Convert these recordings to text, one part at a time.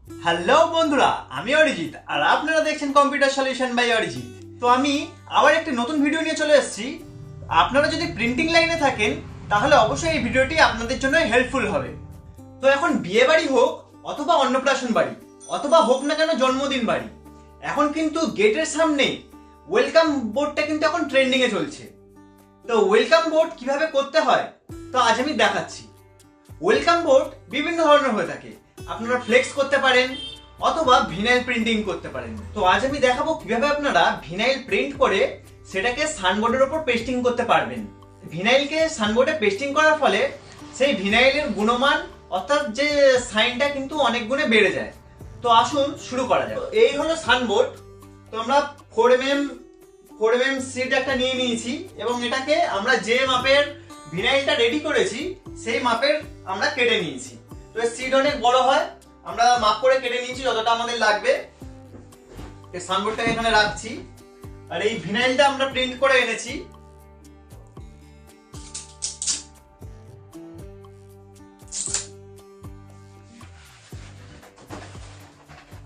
Hello বন্ধুরা, আমি অরিজিৎ আর আপনারা দেখছেন কম্পিউটার সলিউশন বাই অরিজিৎ। তো আমি আবার একটি নতুন ভিডিও নিয়ে চলে এসেছি। আপনারা যদি প্রিন্টিং লাইনে থাকেন তাহলে অবশ্যই এই ভিডিওটি আপনাদের জন্য হেল্পফুল হবে। তো এখন বিয়ে বাড়ি হোক অথবা অন্নপ্রাশন বাড়ি অথবা হোক না কেন জন্মদিন বাড়ি, এখন কিন্তু গেটের সামনে ওয়েলকাম বোর্ডটা কিন্তু এখন ট্রেন্ডিং এ চলছে। তো ওয়েলকাম বোর্ড কিভাবে করতে হয় তো আজ আমি দেখাচ্ছি। ওয়েলকাম বোর্ড বিভিন্ন ধরনের হয়ে থাকে, আপনারা ফ্লেক্স করতে পারেন অথবা ভিনাইল প্রিন্টিং করতে পারেন। তো আজ আমি দেখাবো কিভাবে আপনারা ভিনাইল প্রিন্ট করে সেটাকে সানবোর্ডের উপর পেস্টিং করতে পারবেন। ভিনাইলকে সানবোর্ডে পেস্টিং করার ফলে সেই ভিনাইলের গুণমান অর্থাৎ যে সাইনটা কিন্তু অনেক গুণে বেড়ে যায়। তো আসুন শুরু করা যাক। এই হলো সানবোর্ড। তো আমরা 4mm সিট একটা নিয়ে নিয়েছি এবং এটাকে আমরা যে মাপের ভিনাইলটা রেডি করেছি সেই মাপের আমরা কেটে নিয়েছি। তো এই সিট অনেক বড় হয়, আমরা মাপ করে কেটে নিয়েছি যতটা আমাদের লাগবে। এই সানবোর্ডটাকে এখানে রাখছি আর এই ভিনাইলটা আমরা প্রিন্ট করে এনেছি।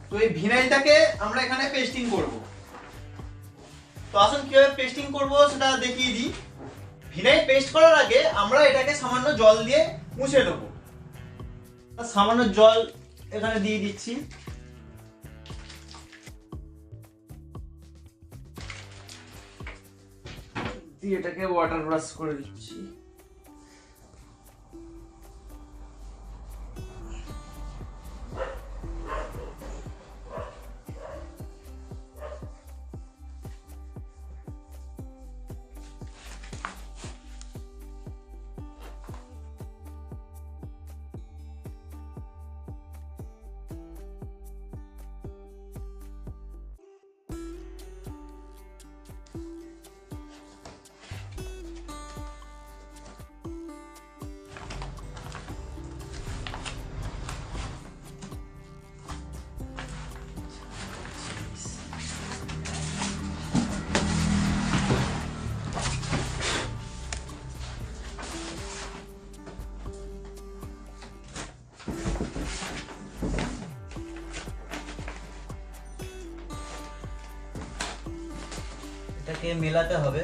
তো এই ভিনাইলটাকে আমরা এখানে পেস্টিং করব। তো আসুন কিভাবে পেস্টিং করব সেটা দেখিয়ে দিই। ভিনাইল পেস্ট করার আগে আমরা এটাকে সামান্য জল দিয়ে মুছে নেব। সামান্য জল এখানে দিয়ে দিচ্ছি। দিয়ে এটাকে ওয়াটার ব্রাশ করে দিচ্ছি। এটাকে মেলাতে হবে।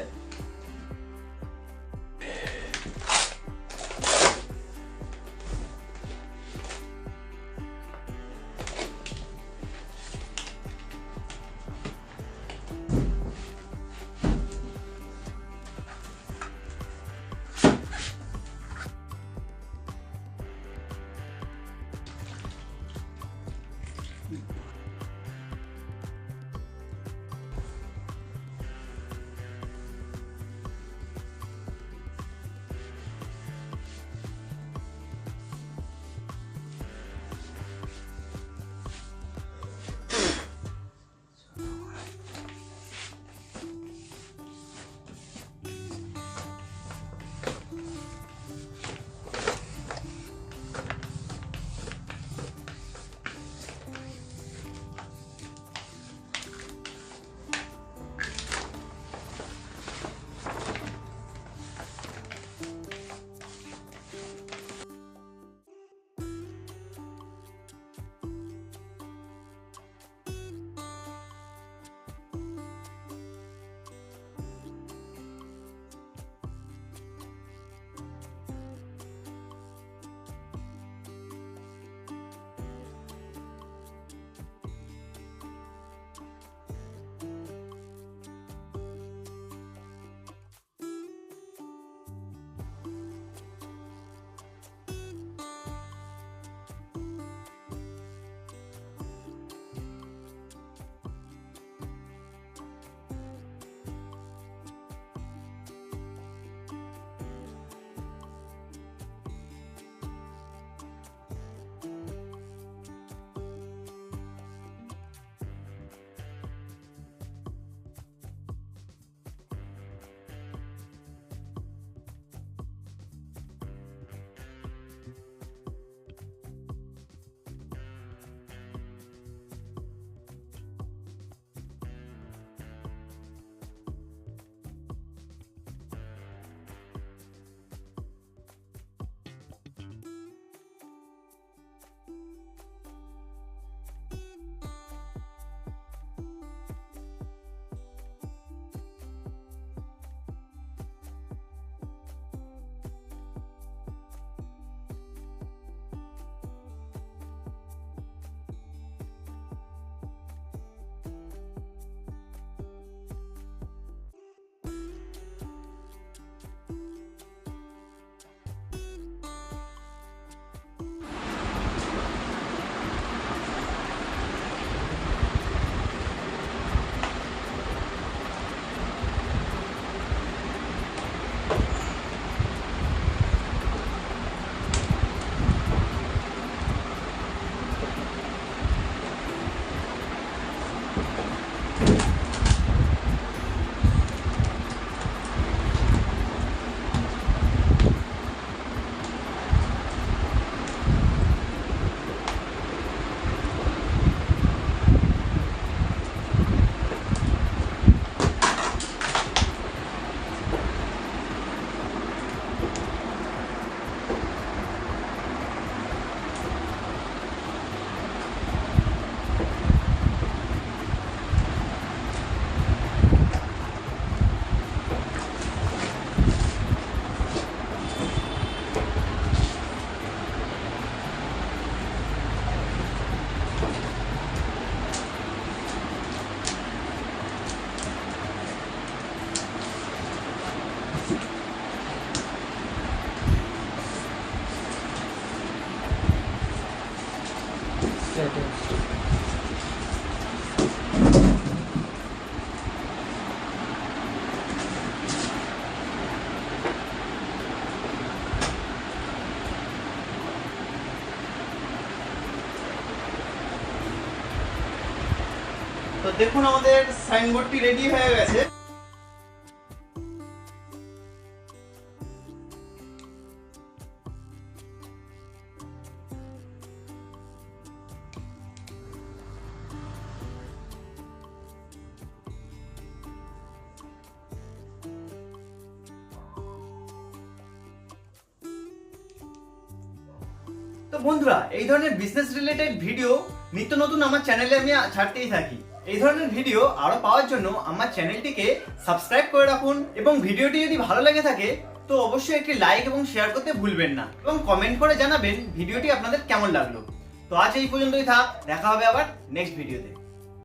সাইডে। তো দেখুন আমাদের সাইনবোর্ডটি রেডি হয়ে গেছে। তো বন্ধুরা, এই ধরনের বিজনেস রিলেটেড ভিডিও নিত্য নতুন আমার চ্যানেলে আমি ছাড়তেই থাকি। এই ধরনের ভিডিও আরো পাওয়ার জন্য আমার চ্যানেলটিকে সাবস্ক্রাইব করে রাখুন এবং ভিডিওটি যদি ভালো লেগে থাকে তো অবশ্যই একটি লাইক এবং শেয়ার করতে ভুলবেন না এবং কমেন্ট করে জানাবেন ভিডিওটি আপনাদের কেমন লাগলো। তো আজ এই পর্যন্তই থাক, দেখা হবে আবার নেক্সট ভিডিওতে।